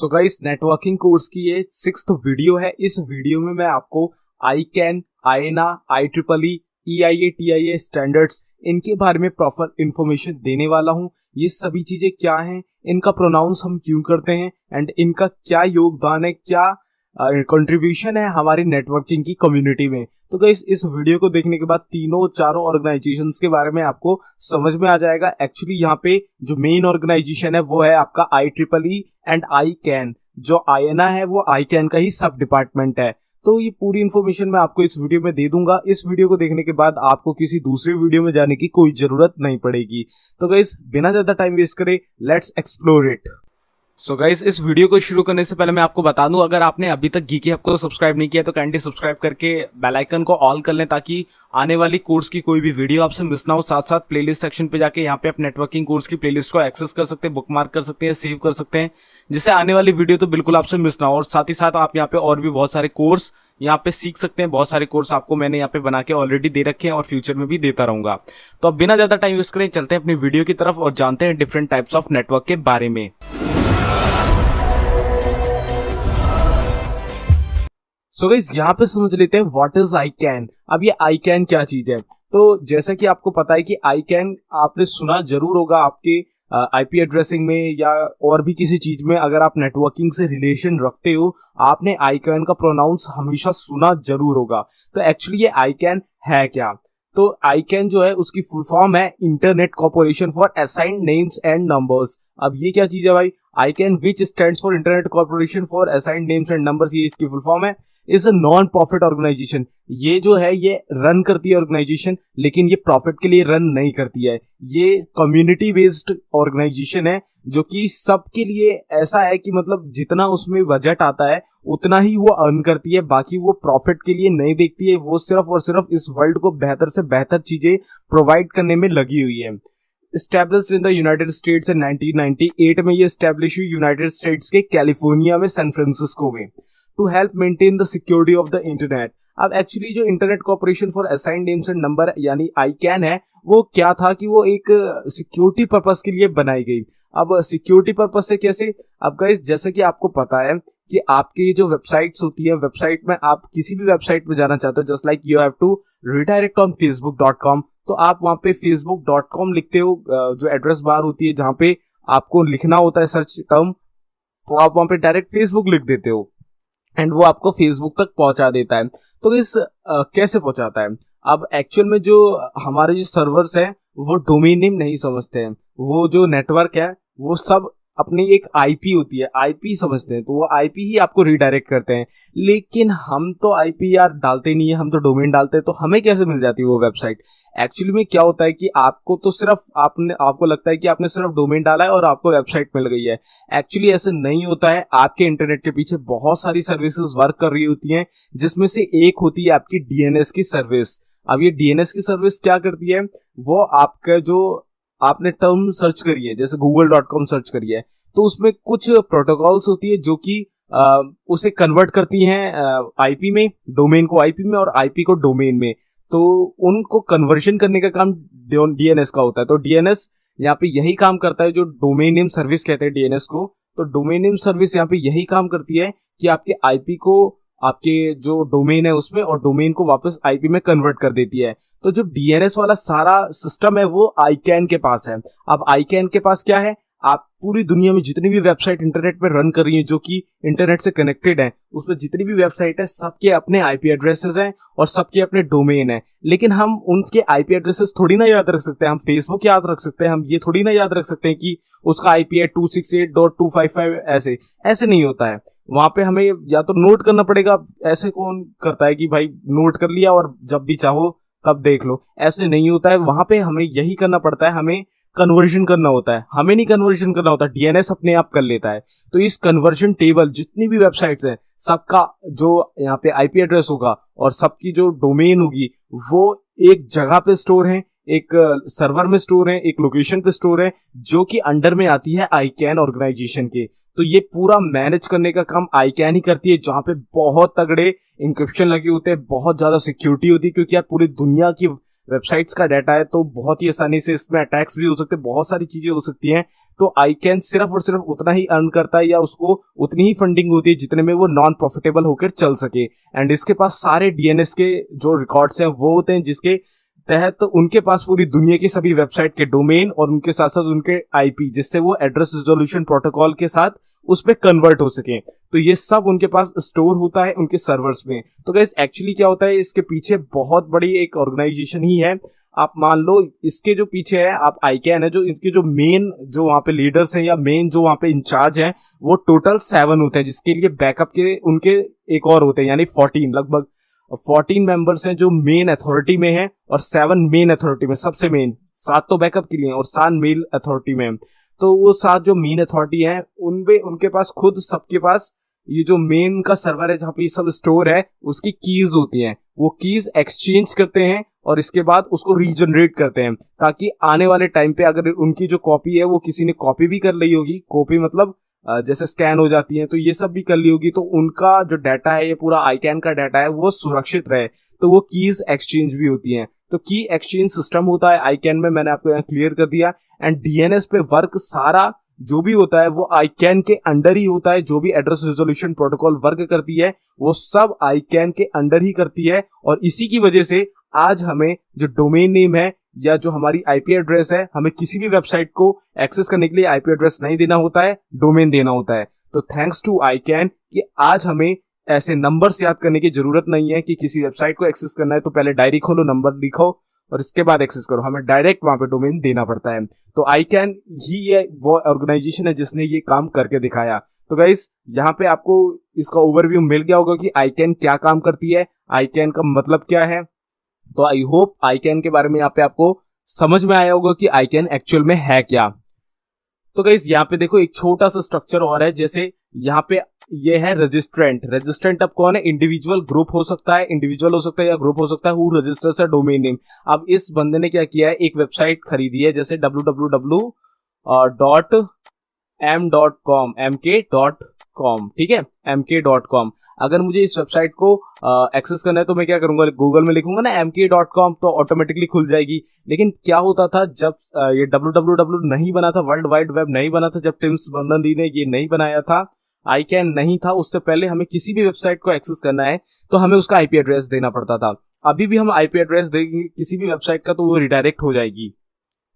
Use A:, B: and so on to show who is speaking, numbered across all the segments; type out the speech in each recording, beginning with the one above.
A: So guys, networking course की ये 6th video है। इस वीडियो में मैं आपको ICANN, IANA, IEEE, EIA, TIA standards इनके बारे में प्रॉपर इंफॉर्मेशन देने वाला हूँ। ये सभी चीजें क्या हैं, इनका प्रोनाउंस हम क्यों करते हैं एंड इनका क्या योगदान है, क्या कंट्रीब्यूशन है हमारी नेटवर्किंग की कम्युनिटी में। तो गाइस, इस वीडियो को देखने के बाद तीनों चारों ऑर्गेनाइजेशंस के बारे में आपको समझ में आ जाएगा। एक्चुअली यहाँ पे जो मेन ऑर्गेनाइजेशन है वो है आपका IEEE एंड ICANN। जो IANA है वो ICANN का ही सब डिपार्टमेंट है। तो ये पूरी इन्फॉर्मेशन मैं आपको इस वीडियो में दे दूंगा। इस वीडियो को देखने के बाद आपको किसी दूसरी वीडियो में जाने की कोई जरूरत नहीं पड़ेगी। तो गाइस, बिना ज्यादा टाइम वेस्ट करे, let's explore it. So guys, इस वीडियो को शुरू करने से पहले मैं आपको बता दूं, अगर आपने अभी तक गीकी हब को सब्सक्राइब नहीं किया तो काइंडली सब्सक्राइब करके बेल आइकन को ऑल कर लें, ताकि आने वाली कोर्स की कोई भी वीडियो आपसे मिस ना हो। साथ साथ प्लेलिस्ट सेक्शन पे जाके यहाँ पे आप नेटवर्किंग कोर्स की प्लेलिस्ट को एक्सेस कर सकते हैं, बुकमार्क कर सकते हैं, सेव कर सकते हैं, जिससे आने वाली वीडियो तो बिल्कुल आपसे मिस ना हो। और साथ ही साथ आप यहाँ पे और भी बहुत सारे कोर्स यहाँ पे सीख सकते हैं। बहुत सारे कोर्स आपको मैंने यहाँ पे बना के ऑलरेडी दे रखे हैं और फ्यूचर में भी देता रहूंगा। तो अब बिना ज्यादा टाइम वेस्ट करें, चलते हैं अपनी वीडियो की तरफ और जानते हैं डिफरेंट टाइप्स ऑफ नेटवर्क के बारे में। सो गाइस, यहाँ पे समझ लेते हैं व्हाट इज ICANN। अब ये ICANN क्या चीज है। तो जैसा कि आपको पता है कि ICANN आपने सुना जरूर होगा आपके IP एड्रेसिंग में या और भी किसी चीज में। अगर आप नेटवर्किंग से रिलेशन रखते हो, आपने ICANN का प्रोनाउंस हमेशा सुना जरूर होगा। तो एक्चुअली ये ICANN है क्या। तो ICANN जो है उसकी फुल फॉर्म है internet corporation for assigned names and numbers. अब ये क्या चीज है भाई। ICANN which stands for internet corporation for assigned names and numbers, ये इसकी फुल फॉर्म है। Is a non profit organisation. ये जो है ये रन करती है ऑर्गेनाइजेशन, लेकिन ये प्रॉफिट के लिए रन नहीं करती है। ये कम्युनिटी बेस्ड ऑर्गेनाइजेशन है जो कि सबके लिए ऐसा है कि मतलब जितना उसमें बजट आता है उतना ही वो अर्न करती है, बाकी वो प्रॉफिट के लिए नहीं देखती है। वो सिर्फ और सिर्फ इस वर्ल्ड को बेहतर से बेहतर चीजें प्रोवाइड करने में लगी हुई है। Established in the United States in 1998 में ये एस्टेब्लिश हुई यूनाइटेड स्टेट्स के कैलिफोर्निया में, सैन फ्रांसिस्को में, to help maintain the security of the internet. अब एक्चुअली जो internet corporation for assigned names and number यानी ICANN है, वो क्या था कि वो एक सिक्योरिटी पर्पस के लिए बनाई गई। अब सिक्योरिटी पर्पस से कैसे। अब गाइस, जैसे कि आपको पता है कि आपकी जो वेबसाइट्स होती है, वेबसाइट में आप किसी भी वेबसाइट पे जाना चाहते हो, just like you have to redirect on facebook.com, तो आप वहां पे facebook.com लिखते हो। जो एड्रेस बार होती है जहां पे आपको लिखना होता है सर्च टर्म, तो आप वहां पे डायरेक्ट फेसबुक लिख देते हो एंड वो आपको फेसबुक तक पहुंचा देता है। तो इस कैसे पहुंचाता है। अब एक्चुअल में जो हमारे जो सर्वर्स हैं वो डोमेन नेम नहीं समझते हैं। वो जो नेटवर्क है वो सब अपनी एक IP होती है, IP समझते हैं, तो वो IP ही आपको रिडायरेक्ट करते हैं। लेकिन हम तो IP यार डालते नहीं है, हम तो डोमेन डालते हैं। तो हमें कैसे मिल जाती है वो वेबसाइट। एक्चुअली में क्या होता है कि आपको तो सिर्फ आपको लगता है कि आपने सिर्फ डोमेन डाला है और आपको वेबसाइट मिल गई है। एक्चुअली ऐसे नहीं होता है। आपके इंटरनेट के पीछे बहुत सारी सर्विसेज वर्क कर रही होती हैं, जिसमें से एक होती है आपकी DNS की सर्विस। अब ये DNS की सर्विस क्या करती है, वो आपका जो आपने टर्म सर्च करी है, जैसे google.com सर्च करी है, तो उसमें कुछ प्रोटोकॉल्स होती है जो कि उसे कन्वर्ट करती हैं IP में, डोमेन को IP में और IP को डोमेन में। तो उनको कन्वर्शन करने का काम DNS का होता है। तो DNS यहाँ पे यही काम करता है, जो डोमेन नेम सर्विस कहते हैं DNS को। तो डोमेन नेम सर्विस यहाँ पे यही काम करती है कि आपके IP को आपके जो डोमेन है उसमें और डोमेन को वापस IP में कन्वर्ट कर देती है। तो जो DNS वाला सारा सिस्टम है वो ICANN के पास है। अब ICANN के पास क्या है, आप पूरी दुनिया में जितनी भी वेबसाइट इंटरनेट पे रन कर रही हैं जो कि इंटरनेट से कनेक्टेड है, उसमें जितनी भी वेबसाइट है सबके अपने IP एड्रेसेस हैं और सबके अपने डोमेन है। लेकिन हम उनके IP एड्रेसेस थोड़ी ना याद रख सकते हैं। हम फेसबुक याद रख सकते हैं, हम ये थोड़ी ना याद रख सकते हैं कि उसका IP है 268.255। ऐसे नहीं होता है। वहां पे हमें या तो नोट करना पड़ेगा। ऐसे कौन करता है कि भाई नोट कर लिया और जब भी चाहो तब देख लो, ऐसे नहीं होता है। वहां पे हमें यही करना पड़ता है, हमें कन्वर्जन करना होता है। हमें नहीं कन्वर्जन करना होता, DNS अपने आप कर लेता है। तो इस कन्वर्जन टेबल जितनी भी वेबसाइट्स हैं, सबका जो यहाँ पे IP एड्रेस होगा और सबकी जो डोमेन होगी वो एक जगह पे स्टोर है, एक सर्वर में स्टोर है, एक लोकेशन पे स्टोर है, जो कि अंडर में आती है ICANN ऑर्गेनाइजेशन के। तो ये पूरा मैनेज करने का काम ICANN ही करती है, जहां पे बहुत तगड़े इंक्रिप्शन लगे होते हैं, बहुत ज्यादा सिक्योरिटी होती है, क्योंकि यार पूरी दुनिया की वेबसाइट्स का डाटा है, तो बहुत ही आसानी से इसमें अटैक्स भी हो सकते हैं, बहुत सारी चीजें हो सकती हैं। तो आईकैन सिर्फ और सिर्फ उतना ही अर्न करता है या उसको उतनी ही फंडिंग होती है जितने में वो नॉन प्रॉफिटेबल होकर चल सके। एंड इसके पास सारे डीएनएस के जो रिकॉर्ड्स हैं वो होते हैं, जिसके तहत तो उनके पास पूरी दुनिया की सभी वेबसाइट के डोमेन और उनके साथ साथ उनके आईपी, जिससे वो एड्रेस रिजोल्यूशन प्रोटोकॉल के साथ उस पे कन्वर्ट हो सके, तो ये सब उनके पास स्टोर होता है उनके सर्वर्स में। तो गाइस एक्चुअली क्या होता है, इसके पीछे बहुत बड़ी एक ऑर्गेनाइजेशन ही है। आप मान लो इसके जो पीछे है आप आईकैन है, जो इनके जो मेन जो वहाँ पे लीडर्स हैं या मेन जो वहाँ पे इंचार्ज हैं वो टोटल 7 होते हैं, जिसके लिए बैकअप के उनके एक और होते हैं, यानी 14 लगभग 14 मेंबर्स हैं जो मेन अथॉरिटी में हैं और 7 मेन अथॉरिटी में, सबसे मेन 7 तो बैकअप के लिए हैं और 7 मेन अथॉरिटी में हैं। तो वो 7 जो मेन अथॉरिटी हैं उनमें उनके पास खुद सबके पास ये जो मेन का सर्वर है जहाँ पे ये सब स्टोर है उसकी कीज होती हैं, वो कीज एक्सचेंज करते हैं और इसके बाद उसको रीजनरेट करते हैं, ताकि आने वाले टाइम पे अगर उनकी जो कॉपी है वो किसी ने कॉपी भी कर ली होगी, कॉपी मतलब जैसे स्कैन हो जाती है तो ये सब भी कर ली होगी, तो उनका जो डाटा है ये पूरा आईकैन का डाटा है वो सुरक्षित रहे, तो वो कीज एक्सचेंज भी होती हैं। तो की एक्सचेंज सिस्टम होता है आईकैन में, मैंने आपको यहाँ क्लियर कर दिया। एंड डीएनएस पे वर्क सारा जो भी होता है वो आईकैन के अंडर ही होता है, जो भी एड्रेस रिजोल्यूशन प्रोटोकॉल वर्क करती है वो सब आईकैन के अंडर ही करती है। और इसी की वजह से आज हमें जो डोमेन नेम है या जो हमारी आईपी एड्रेस है, हमें किसी भी वेबसाइट को एक्सेस करने के लिए आईपी एड्रेस नहीं देना होता है, डोमेन देना होता है। तो थैंक्स टू आईकैन कि आज हमें ऐसे नंबर्स याद करने की जरूरत नहीं है कि किसी वेबसाइट को एक्सेस करना है तो पहले डायरी खोलो, नंबर लिखो और इसके बाद एक्सेस करो, हमें डायरेक्ट वहां पे डोमेन देना पड़ता है। तो आईकैन ही ये वो ऑर्गेनाइजेशन है जिसने ये काम करके दिखाया। तो गाइस यहाँ पे आपको इसका ओवरव्यू मिल गया होगा कि आईकैन क्या काम करती है, आईकैन का मतलब क्या है। तो आई होप आईकैन के बारे में यहाँ पे आपको समझ में आया होगा कि आईकैन एक्चुअल में है क्या। तो गाइस यहाँ पे देखो एक छोटा सा स्ट्रक्चर और है, जैसे यहाँ पे ये है रजिस्ट्रेंट। रजिस्ट्रेंट अब कौन है, इंडिविजुअल ग्रुप हो सकता है, इंडिविजुअल हो सकता है या ग्रुप हो सकता है, who registers a domain name. अब इस बंदे ने क्या किया है, एक वेबसाइट खरीदी है जैसे www.m.com, mk.com, ठीक है, mk.com। अगर मुझे इस वेबसाइट को एक्सेस करना है तो मैं क्या करूंगा, गूगल में लिखूंगा ना mk.com तो ऑटोमेटिकली खुल जाएगी। लेकिन क्या होता था जब ये www नहीं बना था, वर्ल्ड वाइड वेब नहीं बना था, जब टिम बर्नर्स-ली ने ये नहीं बनाया था, आईकैन नहीं था, उससे पहले हमें किसी भी वेबसाइट को एक्सेस करना है तो हमें उसका आईपी एड्रेस देना पड़ता था। अभी भी हम आईपी एड्रेस देंगे किसी भी वेबसाइट का तो वो रिडायरेक्ट हो जाएगी।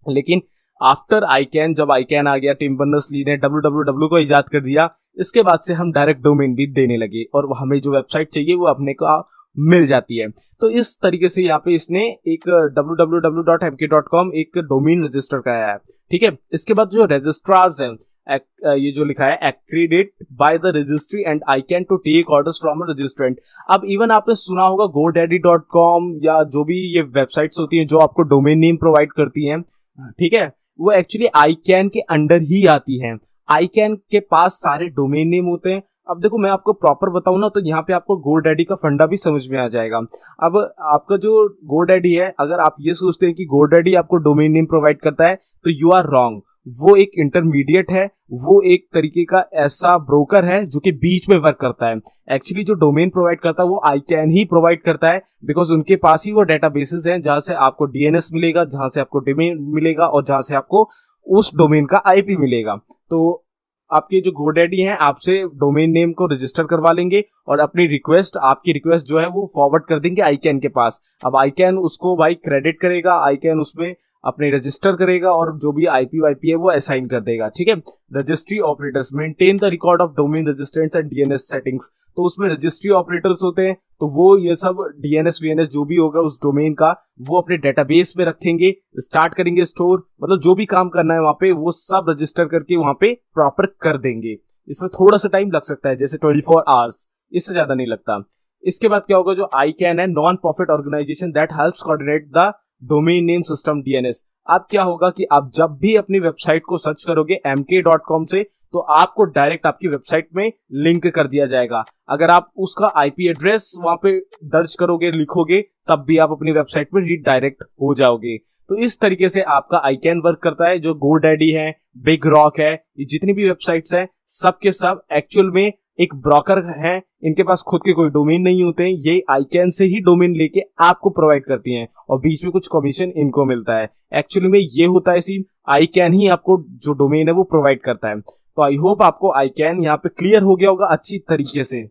A: लेकिन आफ्टर आईकैन, जब आईकैन आ गया, टिम बर्नर्स-ली ने www को इजाद कर दिया, इसके बाद से हम डायरेक्ट डोमेन भी देने लगे और हमें जो वेबसाइट चाहिए वो अपने को मिल जाती है। तो इस तरीके से यहाँ पे इसने एक www.mk.com एक डोमेन रजिस्टर कराया है, ठीक है। इसके बाद जो रजिस्ट्रार्स हैं, ये जो लिखा है accredited by the registry and ICANN to take orders from a registrant. अब इवन आपने सुना होगा godaddy.com या जो भी ये वेबसाइट्स होती हैं जो आपको डोमेन नेम प्रोवाइड करती हैं, ठीक है, वो एक्चुअली आईकैन के अंडर ही आती हैं। आईकैन के पास सारे डोमेन नेम होते हैं। अब देखो मैं आपको प्रॉपर बताऊं ना तो यहाँ पे आपको गोडैडी का फंडा भी समझ में आ जाएगा। अब आपका जो गोडैडी है, अगर आप ये सोचते हैं कि गोडैडी आपको डोमेन नेम प्रोवाइड करता है तो यू आर रॉन्ग। वो एक इंटरमीडिएट है, वो एक तरीके का ऐसा ब्रोकर है जो कि बीच में वर्क करता है। एक्चुअली जो डोमेन प्रोवाइड करता है वो आईकैन ही प्रोवाइड करता है, बिकॉज उनके पास ही वो डेटाबेसेस हैं जहां से आपको डीएनएस मिलेगा, जहां से आपको डोमेन मिलेगा और जहां से आपको उस डोमेन का आईपी मिलेगा। तो आपके जो गोडैडी हैं आपसे डोमेन नेम को रजिस्टर करवा लेंगे और अपनी रिक्वेस्ट, आपकी रिक्वेस्ट जो है वो फॉरवर्ड कर देंगे आईकैन के पास। अब आईकैन उसको भाई क्रेडिट करेगा, आईकैन उसमें अपने रजिस्टर करेगा और जो भी आईपी वाईपी है वो असाइन कर देगा, ठीक है। Registry operators maintain the record of domain registrants and DNS settings. तो उसमें रजिस्ट्री ऑपरेटर्स होते हैं, तो वो ये सब डीएनएस वीएनएस जो भी होगा उस डोमेन का वो अपने डेटाबेस में रखेंगे, स्टार्ट करेंगे स्टोर, मतलब जो भी काम करना है वहां पे वो सब रजिस्टर करके वहां पे प्रॉपर कर देंगे। इसमें थोड़ा सा टाइम लग सकता है, जैसे 24 आवर्स, इससे ज्यादा नहीं लगता। इसके बाद क्या होगा, जो आईकैन है non profit organisation that helps coordinate the domain name system DNS. अब क्या होगा कि आप जब भी अपनी वेबसाइट को सर्च करोगे mk.com से तो आपको डायरेक्ट आपकी वेबसाइट में लिंक कर दिया जाएगा। अगर आप उसका आईपी एड्रेस वहां पे दर्ज करोगे, लिखोगे, तब भी आप अपनी वेबसाइट में रीडायरेक्ट हो जाओगे। तो इस तरीके से आपका आईकैन वर्क करता है। जो गोडैडी है, बिग रॉक है, ये जितनी भी वेबसाइट्स हैं सब के सब एक्चुअल में एक ब्रोकर है, इनके पास खुद के कोई डोमेन नहीं होते हैं, ये आईकैन से ही डोमेन लेके आपको प्रोवाइड करती हैं और बीच में कुछ कमीशन इनको मिलता है। एक्चुअली में ये होता है सीन, आईकैन ही आपको जो डोमेन है वो प्रोवाइड करता है। तो आई होप आपको आईकैन यहाँ पे क्लियर हो गया होगा अच्छी तरीके से।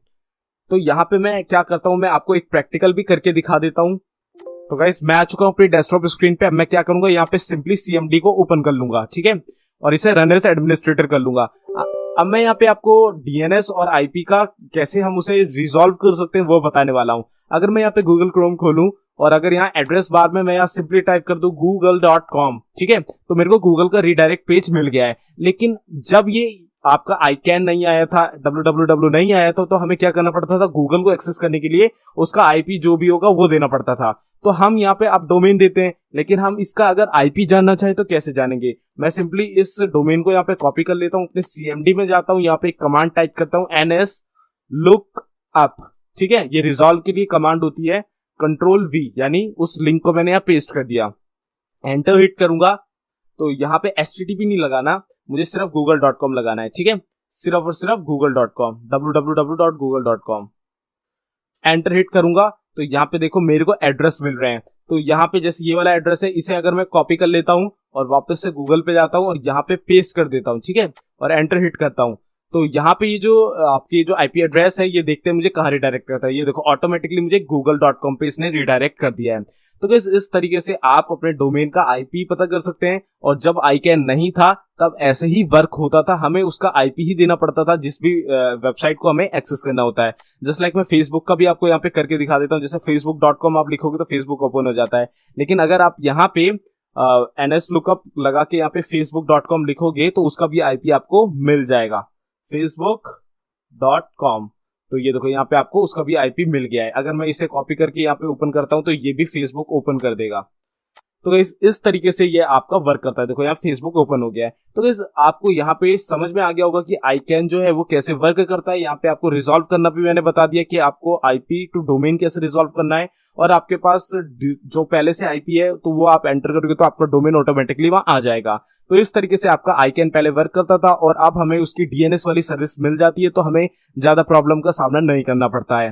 A: तो यहाँ पे मैं क्या करता हूँ, मैं आपको एक प्रैक्टिकल भी करके दिखा देता हूँ। तो गाइस मैं आ चुका हूँ अपनी डेस्कटॉप स्क्रीन पे। अब मैं क्या करूंगा, यहाँ पे सिंपली CMD को ओपन कर लूंगा, ठीक है, और इसे रन एज एडमिनिस्ट्रेटर कर लूंगा। अब मैं यहाँ पे आपको DNS और IP का कैसे हम उसे रिजॉल्व कर सकते हैं वो बताने वाला हूँ। अगर मैं यहाँ पे गूगल क्रोम खोलूं और अगर यहाँ एड्रेस बार में मैं यहाँ सिंपली टाइप कर दूं google.com, ठीक है, तो मेरे को गूगल का रीडायरेक्ट पेज मिल गया है। लेकिन जब ये आपका आईकैन नहीं आया था, www नहीं आया था, तो हमें क्या करना पड़ता था, गूगल को एक्सेस करने के लिए उसका IP जो भी होगा वो देना पड़ता था। तो हम यहाँ पे अब डोमेन देते हैं, लेकिन हम इसका अगर IP जानना चाहे तो कैसे जानेंगे। मैं सिंपली इस डोमेन को यहाँ पे कॉपी कर लेता हूँ, अपने CMD में जाता हूँ, यहाँ पे एक कमांड टाइप करता हूँ NS lookup, ठीक है, ये रिजॉल्व के लिए कमांड होती है, Ctrl+V, यानी उस लिंक को मैंने यहाँ पेस्ट कर दिया, एंटर हिट करूंगा। तो यहाँ पे HTTP नहीं लगाना, मुझे सिर्फ google.com लगाना है, ठीक है, सिर्फ और सिर्फ google.com, www.google.com। एंटर हिट करूंगा तो यहाँ पे देखो मेरे को एड्रेस मिल रहे हैं। तो यहाँ पे जैसे ये वाला एड्रेस है, इसे अगर मैं कॉपी कर लेता हूँ और वापस से गूगल पे जाता हूँ और यहाँ पे पेस्ट कर देता हूँ, ठीक है, और एंटर हिट करता हूँ, तो यहाँ पे ये जो आपकी जो IP एड्रेस है ये देखते हैं मुझे कहाँ रिडायरेक्ट करता है। ये देखो ऑटोमेटिकली मुझे google.com पे इसने रिडायरेक्ट कर दिया है। तो गाइस इस तरीके से आप अपने डोमेन का IP पता कर सकते हैं। और जब आईकैन नहीं था तब ऐसे ही वर्क होता था, हमें उसका IP ही देना पड़ता था जिस भी वेबसाइट को हमें एक्सेस करना होता है। जस्ट लाइक मैं फेसबुक का भी आपको यहाँ पे करके दिखा देता हूँ। जैसे facebook.com आप लिखोगे तो फेसबुक ओपन हो जाता है, लेकिन अगर आप यहाँ पे NS lookup लगा के यहाँ पे facebook.com लिखोगे तो उसका भी IP आपको मिल जाएगा, facebook.com। तो ये देखो यहाँ पे आपको उसका भी IP मिल गया है। अगर मैं इसे कॉपी करके यहाँ पे ओपन करता हूँ तो ये भी फेसबुक ओपन कर देगा। तो इस तरीके से ये आपका वर्क करता है। देखो यहाँ फेसबुक ओपन हो गया है। तो आपको यहाँ पे समझ में आ गया होगा कि आईकैन जो है वो कैसे वर्क करता है। यहाँ पे आपको रिजॉल्व करना भी मैंने बता दिया कि आपको IP टू डोमेन कैसे रिजॉल्व करना है, और आपके पास जो पहले से IP है तो वो आप एंटर करोगे तो आपका डोमेन ऑटोमेटिकली वहां आ जाएगा। तो इस तरीके से आपका आईकैन पहले वर्क करता था और अब हमें उसकी DNS वाली सर्विस मिल जाती है, तो हमें ज्यादा प्रॉब्लम का सामना नहीं करना पड़ता है।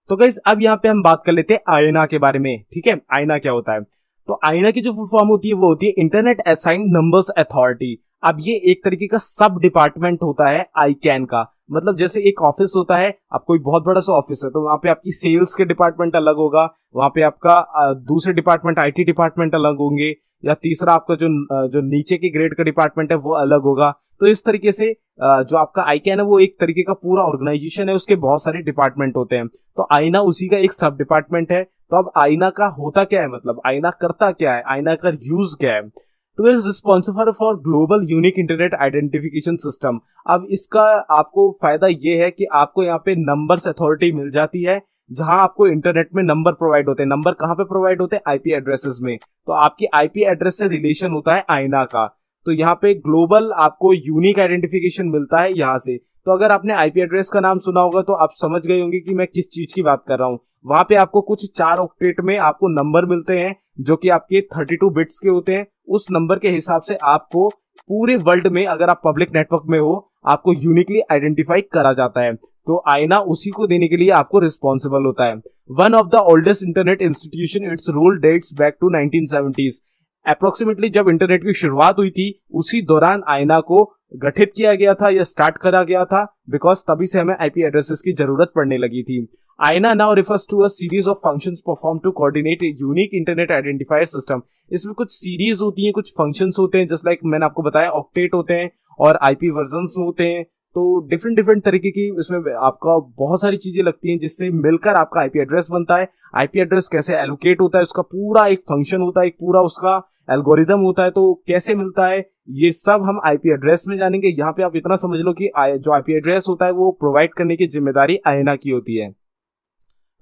A: तो गाइस अब यहाँ पे हम बात कर लेते हैं आईना के बारे में, ठीक है। आईना क्या होता है? तो आईना की जो फुल फॉर्म होती है वो होती है इंटरनेट असाइन्ड नंबर्स अथॉरिटी। अब ये एक तरीके का सब डिपार्टमेंट होता है आईकैन का। मतलब जैसे एक ऑफिस होता है, आप कोई बहुत बड़ा सा ऑफिस है तो वहां पे आपकी सेल्स के डिपार्टमेंट अलग होगा, वहां पे आपका दूसरे डिपार्टमेंट IT डिपार्टमेंट अलग होंगे, या तीसरा आपका जो नीचे के ग्रेड का डिपार्टमेंट है वो अलग होगा। तो इस तरीके से जो आपका आईकैन है वो एक तरीके का पूरा ऑर्गेनाइजेशन है, उसके बहुत सारे डिपार्टमेंट होते हैं। तो आईना उसी का एक सब डिपार्टमेंट है। तो अब आईना का होता क्या है, मतलब आईना करता क्या है, आईना का यूज क्या है? तो is responsible for global unique internet identification system. अब इसका आपको फायदा ये है कि आपको यहाँ पे नंबर्स अथॉरिटी मिल जाती है, जहां आपको इंटरनेट में नंबर प्रोवाइड होते हैं। नंबर कहां पे प्रोवाइड होते हैं? IP एड्रेसेस में। तो आपकी IP एड्रेस से रिलेशन होता है आईना का। तो यहाँ पे ग्लोबल आपको यूनिक आइडेंटिफिकेशन मिलता है यहाँ से। तो अगर आपने IP एड्रेस का नाम सुना होगा तो आप समझ गए होंगे कि मैं किस चीज की बात कर रहा हूँ। वहां पे आपको कुछ 4 ऑक्टेट में आपको नंबर मिलते हैं जो कि आपके 32 बिट्स के होते हैं। उस नंबर के हिसाब से आपको पूरे वर्ल्ड में, अगर आप पब्लिक नेटवर्क में हो, आपको यूनिकली आइडेंटिफाई करा जाता है। तो आईना उसी को देने के लिए आपको रिस्पॉन्सिबल होता है। One of the oldest internet institution, it's rule dates back to 1970s। Approximately जब इंटरनेट की शुरुआत हुई थी उसी दौरान आईना को गठित किया गया था या स्टार्ट करा गया था, बिकॉज तभी से हमें IP एड्रेसेस की जरूरत पड़ने लगी थी। IANA now refers to a series of functions perform to coordinate unique internet identifier system. इसमें कुछ सीरीज होती हैं, कुछ फंक्शंस होते हैं, जस्ट लाइक मैंने आपको बताया ऑक्टेट होते हैं और IP वर्जन्स होते हैं। तो डिफरेंट तरीके की इसमें आपका बहुत सारी चीजें लगती हैं जिससे मिलकर आपका IP एड्रेस बनता है। IP एड्रेस कैसे एलोकेट होता है, उसका पूरा एक फंक्शन होता है, एक पूरा उसका एल्गोरिदम होता है। तो कैसे मिलता है ये सब हम IP एड्रेस में जानेंगे। यहाँ पे आप इतना समझ लो कि जो IP एड्रेस होता है वो प्रोवाइड करने की जिम्मेदारी आईना की होती है।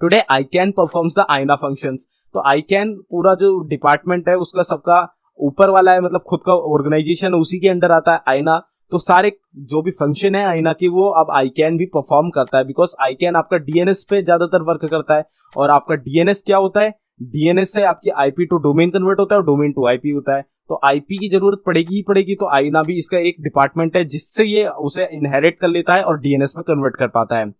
A: टुडे आईकैन परफॉर्म्स द आईना फंक्शंस। तो आईकैन पूरा जो डिपार्टमेंट है उसका सबका ऊपर वाला है, मतलब खुद का ऑर्गेनाइजेशन उसी के अंडर आता है आईना। तो सारे जो भी फंक्शन है आईना की वो अब आईकैन भी परफॉर्म करता है, बिकॉज आईकैन आपका DNS पे ज्यादातर वर्क करता है। और आपका DNS क्या होता है? DNS से आपकी IP टू डोमेन कन्वर्ट होता है और डोमेन टू IP होता है। तो आईपी की जरूरत पड़ेगी ही पड़ेगी, तो आईना भी इसका एक डिपार्टमेंट है जिससे ये उसे इनहेरिट कर लेता है और डीएनएस में कन्वर्ट कर पाता है।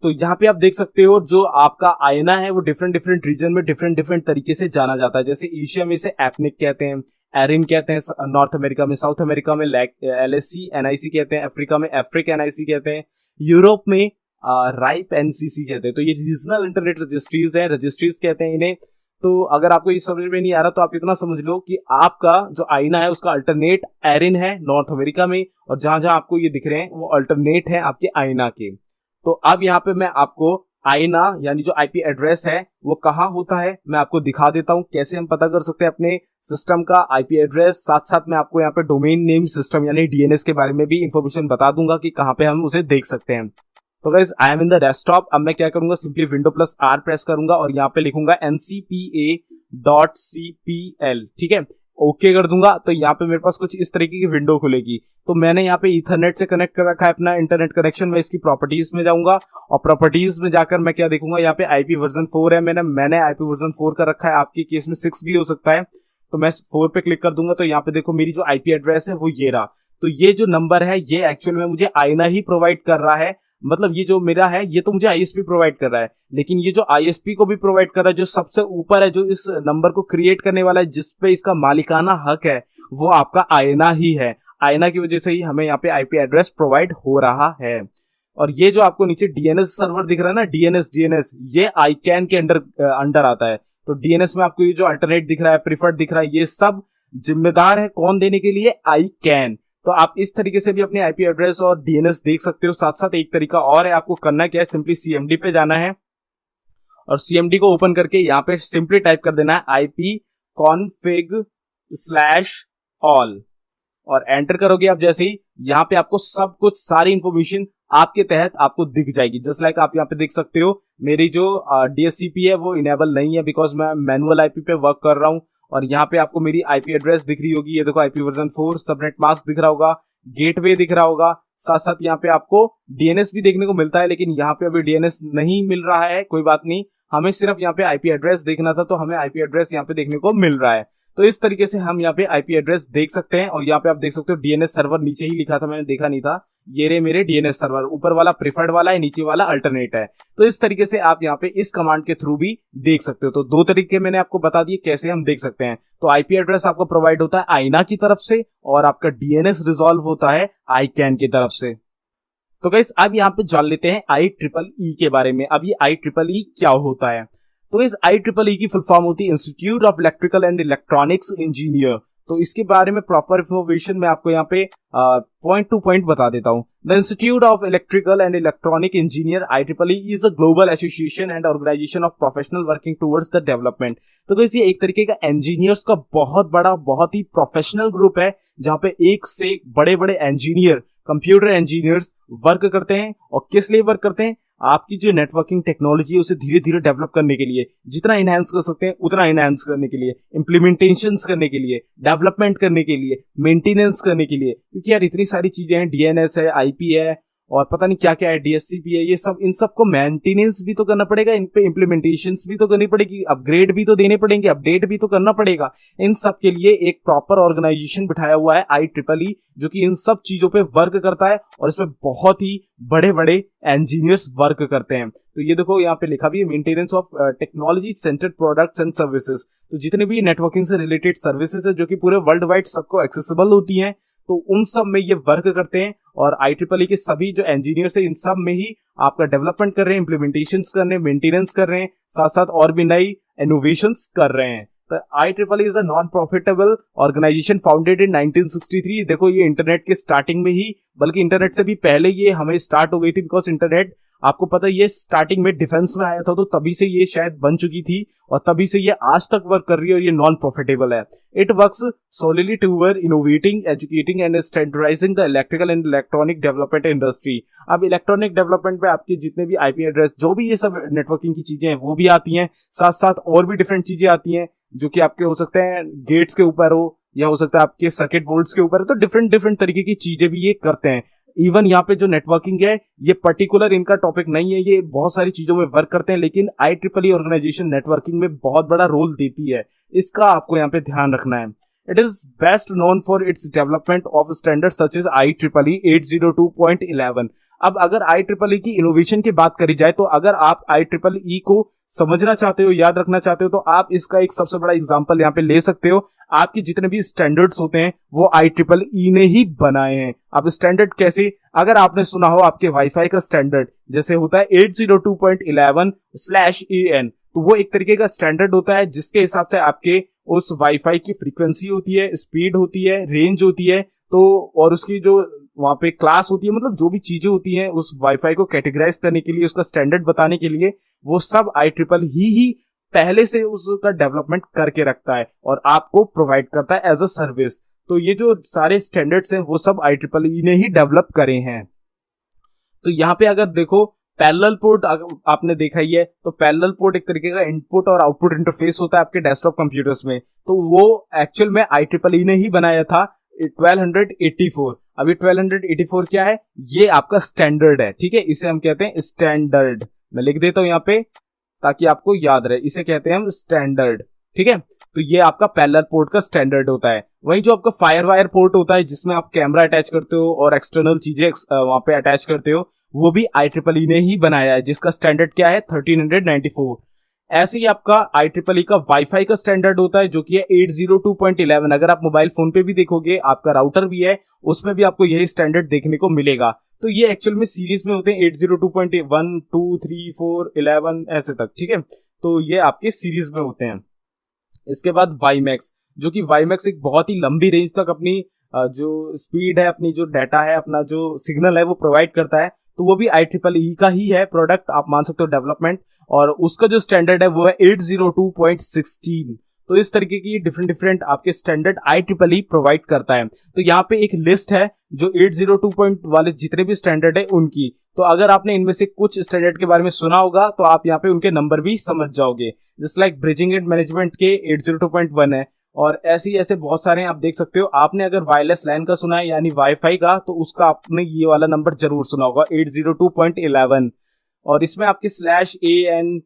A: तो यहाँ पे आप देख सकते हो जो आपका आईना है वो डिफरेंट डिफरेंट रीजन में डिफरेंट डिफरेंट तरीके से जाना जाता है। जैसे एशिया में इसे एथनिक कहते हैं, एरिन कहते हैं, नॉर्थ अमेरिका में, साउथ अमेरिका में एलएससी एनआईसी कहते हैं, अफ्रीका में एफ्रिक एनआईसी कहते हैं, यूरोप में राइप एनसीसी कहते हैं। तो ये रीजनल इंटरनेट रजिस्ट्रीज है, रजिस्ट्रीज कहते हैं इन्हें। तो अगर आपको ये समझ में नहीं आ रहा तो आप इतना समझ लो कि आपका जो आईना है उसका अल्टरनेट एरिन है नॉर्थ अमेरिका में, और जहां जहां आपको ये दिख रहे हैं वो अल्टरनेट है आपके आईना के। तो अब यहाँ पे मैं आपको आईना यानी जो आईपी एड्रेस है वो कहाँ होता है मैं आपको दिखा देता हूँ, कैसे हम पता कर सकते हैं अपने सिस्टम का आईपी एड्रेस। साथ साथ मैं आपको यहाँ पे डोमेन नेम सिस्टम यानी डीएनएस के बारे में भी इंफॉर्मेशन बता दूंगा कि कहाँ पे हम उसे देख सकते हैं। तो guys I am in the desktop. अब मैं क्या करूंगा, simply window plus are press करूंगा और यहाँ पे लिखूंगा ncpa.cpl, ठीक है, ओके कर दूंगा। तो यहाँ पे मेरे पास कुछ इस तरीके की विंडो खुलेगी। तो मैंने यहाँ पे ईथरनेट से कनेक्ट कर रखा है अपना इंटरनेट कनेक्शन। मैं इसकी प्रॉपर्टीज में जाऊंगा और प्रॉपर्टीज में जाकर मैं क्या देखूंगा, यहाँ पे आईपी वर्जन 4 है, मैंने आईपी वर्जन 4 का रखा है, आपके केस में 6 भी हो सकता है। तो मैं 4 पे क्लिक कर दूंगा तो यहाँ पे देखो मेरी जो आईपी एड्रेस है वो ये रहा। तो ये जो नंबर है ये एक्चुअल में मुझे आईना ही प्रोवाइड कर रहा है, मतलब ये जो मेरा है ये तो मुझे आईएसपी प्रोवाइड कर रहा है, लेकिन ये जो आईएसपी को भी प्रोवाइड कर रहा है, जो सबसे ऊपर है, जो इस नंबर को क्रिएट करने वाला है, जिसपे इसका मालिकाना हक है, वो आपका आईना ही है। आईना की वजह से ही हमें यहाँ पे आईपी एड्रेस प्रोवाइड हो रहा है। और ये जो आपको नीचे डीएनएस सर्वर दिख रहा है ना, डीएनएस ये आईकैन के अंडर आता है। तो डीएनएस में आपको ये जो अल्टरनेट दिख रहा है, प्रीफर्ड दिख रहा है, ये सब जिम्मेदार है कौन देने के लिए, आईकैन। तो आप इस तरीके से भी अपने आईपी एड्रेस और डीएनएस देख सकते हो। साथ साथ एक तरीका और है, आपको करना क्या है, सिंपली सीएमडी पे जाना है और सीएमडी को ओपन करके यहाँ पे सिंपली टाइप कर देना है ipconfig/all और एंटर करोगे आप जैसे ही, यहाँ पे आपको सब कुछ सारी इंफॉर्मेशन आपके तहत आपको दिख जाएगी। जस्ट लाइक आप यहाँ पे देख सकते हो मेरी जो डीएससीपी है वो इनेबल नहीं है, बिकॉज मैं मैनुअल आईपी पे वर्क कर रहा हूँ। और यहाँ पे आपको मेरी आईपी एड्रेस दिख रही होगी, ये देखो आईपी वर्जन 4, सबनेट मास्क दिख रहा होगा, गेटवे दिख रहा होगा। साथ साथ यहाँ पे आपको डीएनएस भी देखने को मिलता है, लेकिन यहाँ पे अभी डीएनएस नहीं मिल रहा है, कोई बात नहीं, हमें सिर्फ यहाँ पे आईपी एड्रेस देखना था, तो हमें आईपी एड्रेस यहाँ पे देखने को मिल रहा है। तो इस तरीके से हम यहाँ पे आईपी एड्रेस देख सकते हैं। और यहाँ पे आप देख सकते हो डीएनएस सर्वर नीचे ही लिखा था, मैंने देखा नहीं था, ये रे मेरे डीएनएस सर्वर, ऊपर वाला प्रीफर्ड वाला है, नीचे वाला अल्टरनेट है। तो इस तरीके से आप यहाँ पे इस कमांड के थ्रू भी देख सकते हो। तो दो तरीके मैंने आपको बता दिए कैसे हम देख सकते हैं। तो आईपी एड्रेस आपको प्रोवाइड होता है आईना की तरफ से और आपका डीएनएस रिजॉल्व होता है आईकैन की तरफ से। तो गाइस अब यहाँ पे जान लेते हैं IEEE के बारे में। अब ये IEEE क्या होता है? तो इस IEEE की फुल फॉर्म होती है institute of electrical and electronics engineer. तो इसके बारे में प्रॉपर इंफॉर्मेशन मैं आपको यहाँ पे पॉइंट टू पॉइंट बता देता हूँ। The institute of electrical and electronic engineer IEEE is a global association and organisation of professional working towards the development. तो गाइस ये एक तरीके का इंजीनियर्स का बहुत बड़ा, बहुत ही प्रोफेशनल ग्रुप है, जहाँ पे एक से बड़े बड़े इंजीनियर, कंप्यूटर इंजीनियर्स वर्क करते हैं। और किस लिए वर्क करते हैं? आपकी जो नेटवर्किंग टेक्नोलॉजी है उसे धीरे धीरे डेवलप करने के लिए, जितना इनहेंस कर सकते हैं उतना इनहेंस करने के लिए, इंप्लीमेंटेशंस करने के लिए, डेवलपमेंट करने के लिए, मेंटेनेंस करने के लिए। क्योंकि यार इतनी सारी चीजें हैं, डीएनएस है, आईपी है और पता नहीं क्या क्या है, डीएससीपी है, ये सब, इन सबको मेंटेनेंस भी तो करना पड़ेगा, इन पे इंप्लीमेंटेशंस भी तो करनी पड़ेगी, अपग्रेड भी तो देने पड़ेंगे, अपडेट भी तो करना पड़ेगा। इन सब के लिए एक प्रॉपर ऑर्गेनाइजेशन बिठाया हुआ है IEEE, जो कि इन सब चीजों पे वर्क करता है और इसमें बहुत ही बड़े बड़े इंजीनियर्स वर्क करते हैं। तो ये देखो यहाँ पे लिखा भी है maintenance of technology centred products and services. तो जितने भी नेटवर्किंग से रिलेटेड सर्विसेज है जो कि पूरे वर्ल्ड वाइड सबको एक्सेसिबल होती हैं, तो उन सब में ये वर्क करते हैं। और IEEE के सभी जो इंजीनियर्स है इन सब में ही आपका डेवलपमेंट कर रहे हैं, इंप्लीमेंटेशंस कर रहे हैं, मेंटेनेंस कर रहे हैं, साथ साथ और भी नई इनोवेशंस कर रहे हैं। तो IEEE is a non profitable organisation founded in 1963। देखो ये इंटरनेट के स्टार्टिंग में ही, बल्कि इंटरनेट से भी पहले ये हमें स्टार्ट हो गई थी, बिकॉज इंटरनेट आपको पता है ये स्टार्टिंग में डिफेंस में आया था, तो तभी से ये शायद बन चुकी थी और तभी से ये आज तक वर्क कर रही है और ये नॉन प्रॉफिटेबल है। It works सोलिली toward innovating, educating and standardising the electrical and electronic development industry. अब इलेक्ट्रॉनिक डेवलपमेंट में आपके जितने भी आईपी एड्रेस, जो भी ये सब नेटवर्किंग की चीजें हैं वो भी आती हैं, साथ साथ और भी डिफरेंट चीजें आती हैं जो कि आपके हो सकते हैं गेट्स के ऊपर हो या हो सकता है आपके सर्किट बोर्ड्स के ऊपर, तो डिफरेंट डिफरेंट तरीके की चीजें भी ये करते हैं। इवन यहाँ पे जो नेटवर्किंग है ये पर्टिकुलर इनका टॉपिक नहीं है, ये बहुत सारी चीजों में वर्क करते हैं, लेकिन IEEE ऑर्गेनाइजेशन नेटवर्किंग में बहुत बड़ा रोल देती है, इसका आपको यहाँ पे ध्यान रखना है। It is best known for its development of standards such as IEEE 802.11. अब अगर IEEE की इनोवेशन की बात करी जाए तो अगर आप IEEE को समझना चाहते हो, याद रखना चाहते हो, तो आप इसका एक सबसे बड़ा एग्जांपल यहाँ पे ले सकते हो। आपके जितने भी स्टैंडर्ड्स होते हैं वो IEEE ने ही बनाए हैं। अब स्टैंडर्ड कैसे, अगर आपने सुना हो आपके वाईफाई का स्टैंडर्ड जैसे होता है 802.11/AN, तो वो एक तरीके का स्टैंडर्ड होता है जिसके हिसाब से आपके उस वाईफाई की फ्रीक्वेंसी होती है, स्पीड होती है, रेंज होती है, तो और उसकी जो वहां पे क्लास होती है, मतलब जो भी चीजें होती हैं उस वाईफाई को कैटेगराइज करने के लिए, उसका स्टैंडर्ड बताने के लिए, वो सब IEEE ही पहले से उसका डेवलपमेंट करके रखता है और आपको प्रोवाइड करता है एज अ सर्विस। तो ये जो सारे स्टैंडर्ड्स हैं वो सब IEEE ने ही डेवलप करे हैं। तो यहाँ पे अगर देखो पैरेलल पोर्ट आपने देखा ही है, तो पैरेलल पोर्ट एक तरीके का इनपुट और आउटपुट इंटरफेस होता है आपके डेस्कटॉप कंप्यूटर्स में। तो वो एक्चुअल में IEEE ने ही बनाया था 1284। अभी 1284 क्या है, ये आपका स्टैंडर्ड है, ठीक है, इसे हम कहते हैं स्टैंडर्ड। मैं लिख देता हूं यहाँ पे ताकि आपको याद रहे, इसे कहते हैं हम स्टैंडर्ड, ठीक है। तो ये आपका पैरेलल पोर्ट का स्टैंडर्ड होता है। वहीं जो आपका फायर वायर पोर्ट होता है जिसमें आप कैमरा अटैच करते हो और एक्सटर्नल चीजें वहां पे अटैच करते हो, वो भी IEEE ने ही बनाया है, जिसका स्टैंडर्ड क्या है 1394। ऐसे ही आपका IEEE का वाईफाई का स्टैंडर्ड होता है जो कि है 802.11। अगर आप मोबाइल फोन पे भी देखोगे, आपका राउटर भी है, उसमें भी आपको यही स्टैंडर्ड देखने को मिलेगा। तो ये एक्चुअल में सीरीज में होते हैं 802.1, 2, 3, 4, 11 ऐसे तक, ठीक है। तो ये आपके सीरीज में होते हैं। इसके बाद वाईमैक्स, जो कि वाईमैक्स एक बहुत ही लंबी रेंज तक अपनी जो स्पीड है, अपनी जो डाटा है, अपना जो सिग्नल है वो प्रोवाइड करता है। तो वो भी IEEE का ही है प्रोडक्ट, आप मान सकते हो डेवलपमेंट, और उसका जो स्टैंडर्ड है वो है 802.16। तो इस तरीके की डिफरेंट आपके स्टैंडर्ड IEEE प्रोवाइड करता है। तो यहाँ पे एक लिस्ट है जो 802 वाले जितने भी स्टैंडर्ड है उनकी। तो अगर आपने इनमें से कुछ स्टैंडर्ड के बारे में सुना होगा तो आप यहाँ पे उनके नंबर भी समझ जाओगे। Just like bridging and management के 802.1 है, और ऐसे बहुत सारे आप देख सकते हो। आपने अगर वायरलेस लैन का सुना है यानी वाईफाई का, तो उसका आपने ये वाला नंबर जरूर सुना होगा 802.11। और इसमें आपके /AN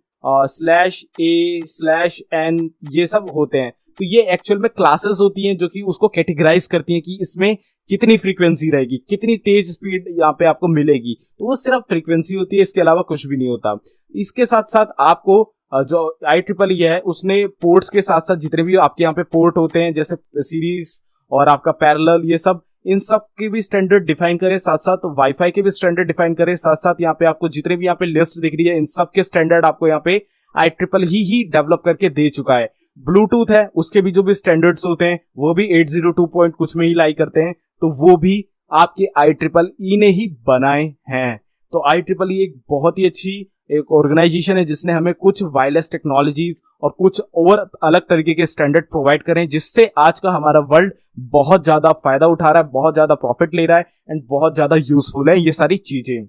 A: /A/N ये सब होते हैं। तो ये एक्चुअल में क्लासेस होती हैं जो कि उसको कैटेगराइज करती हैं कि इसमें कितनी फ्रीक्वेंसी रहेगी, कितनी तेज स्पीड यहाँ पे आपको मिलेगी। तो वो सिर्फ फ्रीक्वेंसी होती है, इसके अलावा कुछ भी नहीं होता। इसके साथ साथ आपको जो IEEE है उसने पोर्ट्स के साथ साथ जितने भी आपके यहाँ पे पोर्ट होते हैं जैसे सीरीज और आपका पैरेलल, ये सब, इन सब के भी स्टैंडर्ड डिफाइन करें, साथ साथ वाईफाई के भी स्टैंडर्ड डिफाइन करें, साथ साथ यहाँ पे आपको जितने भी यहाँ पे लिस्ट दिख रही है इन सब के स्टैंडर्ड आपको यहाँ पे IEEE ही डेवलप करके दे चुका है। ब्लूटूथ है, उसके भी जो भी स्टैंडर्ड्स होते हैं वो भी 802 कुछ में ही लाई करते हैं, तो वो भी आपके IEEE ने ही बनाए हैं। तो IEEE एक बहुत ही अच्छी एक ऑर्गेनाइजेशन है जिसने हमें कुछ वायरलेस टेक्नोलॉजीज और कुछ और अलग तरीके के स्टैंडर्ड प्रोवाइड करें, जिससे आज का हमारा वर्ल्ड बहुत ज्यादा फायदा उठा रहा है, बहुत ज्यादा प्रॉफिट ले रहा है एंड बहुत ज्यादा यूजफुल है ये सारी चीजें।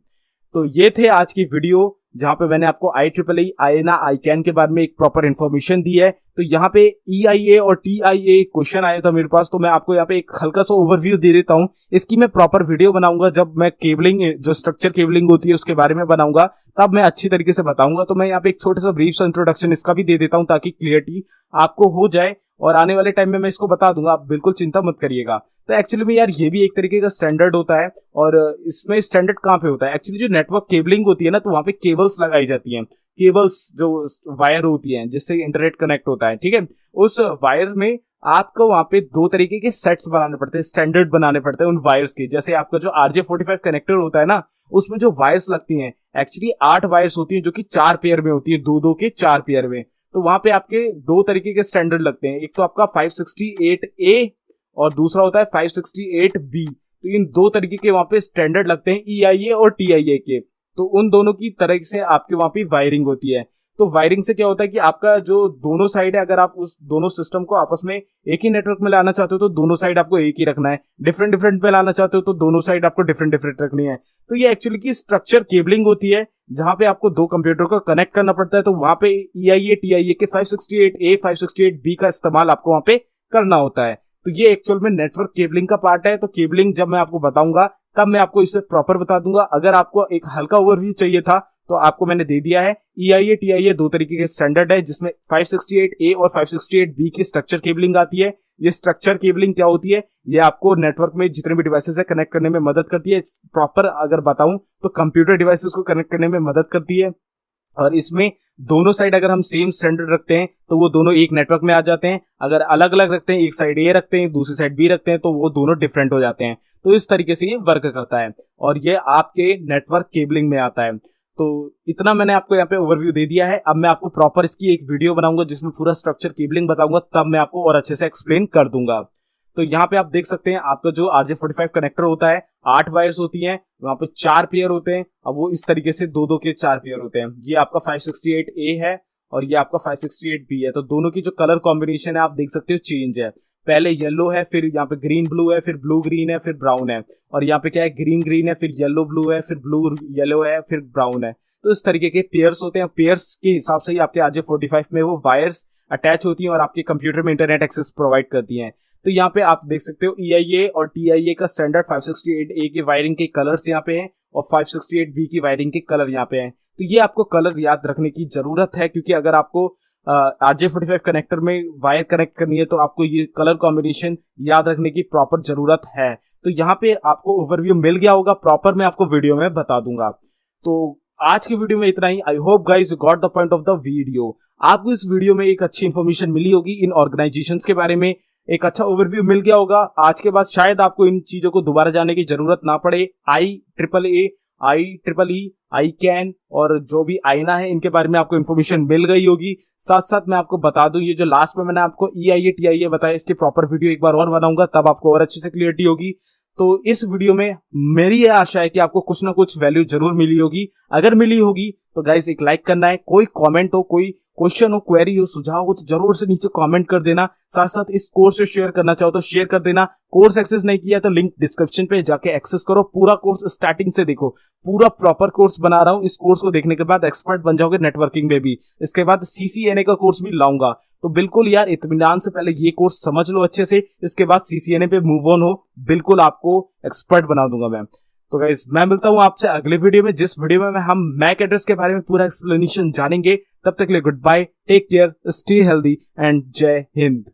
A: तो ये थे आज की वीडियो जहां पे मैंने आपको IEEE, IANA, ICANN के बारे में एक प्रॉपर इन्फॉर्मेशन दी है। तो यहाँ पे EIA और TIA क्वेश्चन आया था मेरे पास, तो मैं आपको यहाँ पे एक हल्का सा ओवरव्यू दे देता हूँ। इसकी मैं प्रॉपर वीडियो बनाऊंगा जब मैं केबलिंग, जो स्ट्रक्चर केबलिंग होती है उसके बारे में बनाऊंगा, तब मैं अच्छी तरीके से बताऊंगा। तो मैं यहाँ पे एक छोटा सा ब्रीफ इंट्रोडक्शन इसका भी दे देता हूँ ताकि क्लियरिटी आपको हो जाए, और आने वाले टाइम में मैं इसको बता दूंगा, आप बिल्कुल चिंता मत करिएगा। तो एक्चुअली में यार ये भी एक तरीके का स्टैंडर्ड होता है, और इसमें स्टैंडर्ड कहाँ पे होता है, एक्चुअली जो नेटवर्क केबलिंग होती है ना, तो वहां पे केबल्स लगाई जाती हैं, केबल्स जो वायर होती हैं जिससे इंटरनेट कनेक्ट होता है, ठीक है। उस वायर में आपको वहां पे दो तरीके के सेट्स बनाने पड़ते हैं, स्टैंडर्ड बनाने पड़ते हैं उन वायर्स के। जैसे आपका जो RJ45 कनेक्टर होता है ना, उसमें जो वायर्स लगती हैं एक्चुअली 8 वायर्स होती हैं जो कि 4 पेयर में होती है, 2-2 के 4 पेयर में। तो वहां पे आपके दो तरीके के स्टैंडर्ड लगते हैं, एक तो आपका 568A और दूसरा होता है 568B। तो इन दो तरीके के वहां पे स्टैंडर्ड लगते हैं, EIA और TIA के। तो उन दोनों की तरह से आपके वहां पे वायरिंग होती है। तो वायरिंग से क्या होता है कि आपका जो दोनों साइड है, अगर आप उस दोनों सिस्टम को आपस में एक ही नेटवर्क में लाना चाहते हो तो दोनों साइड आपको एक ही रखना है, डिफरेंट में लाना चाहते हो तो दोनों साइड आपको डिफरेंट रखनी है। तो ये एक्चुअली की स्ट्रक्चर केबलिंग होती है जहां पे आपको दो कंप्यूटर को कनेक्ट करना पड़ता है। तो वहां पे EIA TIA के 568A 568B का इस्तेमाल आपको वहां पे करना होता है। तो ये एक्चुअल में नेटवर्क केबलिंग का पार्ट है। तो केबलिंग जब मैं आपको बताऊंगा तब मैं आपको इसे प्रॉपर बता दूंगा। अगर आपको एक हल्का ओवरव्यू चाहिए था तो आपको मैंने दे दिया है। EIA TIA दो तरीके के स्टैंडर्ड है जिसमें 568A और 568B की स्ट्रक्चर केबलिंग आती है, ये स्ट्रक्चर केबलिंग क्या होती है, ये आपको नेटवर्क में जितने भी डिवाइसेस है कनेक्ट करने में मदद करती है। प्रॉपर अगर बताऊं तो कंप्यूटर डिवाइसेस को कनेक्ट करने में मदद करती है। और इसमें दोनों साइड अगर हम सेम स्टैंडर्ड रखते हैं तो वो दोनों एक नेटवर्क में आ जाते हैं। अगर अलग अलग रखते हैं, एक साइड ए रखते हैं दूसरी साइड बी रखते हैं, तो वो दोनों डिफरेंट हो जाते हैं। तो इस तरीके से ये वर्क करता है और ये आपके नेटवर्क केबलिंग में आता है। तो इतना मैंने आपको यहाँ पे ओवरव्यू दे दिया है। अब मैं आपको प्रॉपर इसकी एक वीडियो बनाऊंगा जिसमें पूरा स्ट्रक्चर केबलिंग बताऊंगा, तब मैं आपको और अच्छे से एक्सप्लेन कर दूंगा। तो यहाँ पे आप देख सकते हैं आपका जो RJ45 कनेक्टर होता है, 8 वायर्स होती हैं, वहां पे 4 पेयर होते हैं। अब वो इस तरीके से दो के 4 पेयर होते हैं। ये आपका 568A है और ये आपका 568B है। तो दोनों की जो कलर कॉम्बिनेशन है आप देख सकते हो चेंज है। पहले येलो है, फिर यहाँ पे ग्रीन ब्लू है, फिर ब्लू ग्रीन है, फिर ब्राउन है। और यहाँ पे क्या है, ग्रीन ग्रीन है, फिर येलो ब्लू है, फिर ब्लू येलो है, फिर ब्राउन है। तो इस तरीके के पेयर्स होते हैं। पेयर्स के हिसाब से ही आपके RJ45 में वो वायर्स अटैच होती हैं और आपके कंप्यूटर में इंटरनेट एक्सेस प्रोवाइड करती हैं। तो यहाँ पे आप देख सकते हो EIA और TIA का स्टैंडर्ड 568A के वायरिंग के कलर्स यहाँ पे हैं और 568B की वायरिंग के कलर यहाँ पे हैं। तो ये आपको कलर याद रखने की जरूरत है, क्योंकि अगर आपको RJ45 कनेक्टर में वायर कनेक्ट करनी है तो आपको ये कलर कॉम्बिनेशन याद रखने की प्रॉपर जरूरत है। तो यहाँ पे आपको ओवरव्यू मिल गया होगा, प्रॉपर मैं आपको वीडियो में बता दूंगा। तो आज की वीडियो में इतना ही। I hope guys you got the point of the video. आपको इस वीडियो में एक अच्छी इंफॉर्मेशन मिली होगी इन ऑर्गेनाइजेशंस के बारे में, एक अच्छा ओवरव्यू मिल गया होगा। आज के बाद शायद आपको इन चीजों को दोबारा जाने की जरूरत ना पड़े। IEEE, IEEE, ICANN और जो भी आईना है इनके बारे में आपको इन्फॉर्मेशन मिल गई होगी। साथ साथ मैं आपको बता दूं, ये जो लास्ट में मैंने आपको EIA TIA बताया, इसकी प्रॉपर वीडियो एक बार और बनाऊंगा, तब आपको और अच्छे से क्लियरिटी होगी। तो इस वीडियो में मेरी यह आशा है कि आपको कुछ ना कुछ वैल्यू जरूर मिली होगी। अगर मिली होगी तो गाइस एक लाइक करना है। कोई कमेंट हो, कोई क्वेश्चन हो, क्वेरी हो, सुझाव हो तो जरूर से नीचे कमेंट कर देना। साथ साथ इस कोर्स से शेयर करना चाहो तो शेयर कर देना। कोर्स एक्सेस नहीं किया तो लिंक डिस्क्रिप्शन पे जाके एक्सेस करो। पूरा कोर्स स्टार्टिंग से देखो, पूरा प्रॉपर कोर्स बना रहा हूँ। इस कोर्स को देखने के बाद एक्सपर्ट बन जाओगे नेटवर्किंग में भी। इसके बाद CCNA का कोर्स भी लाऊंगा। तो बिल्कुल यार इत्मीनान से पहले ये कोर्स समझ लो अच्छे से, इसके बाद CCNA पे मूव ऑन हो। बिल्कुल आपको एक्सपर्ट बना दूंगा मैं। तो गाइस मैं मिलता हूं आपसे अगले वीडियो में, जिस वीडियो में हम मैक एड्रेस के बारे में पूरा एक्सप्लेनेशन जानेंगे। तब तक के लिए good bye, take care, stay healthy and जय हिंद।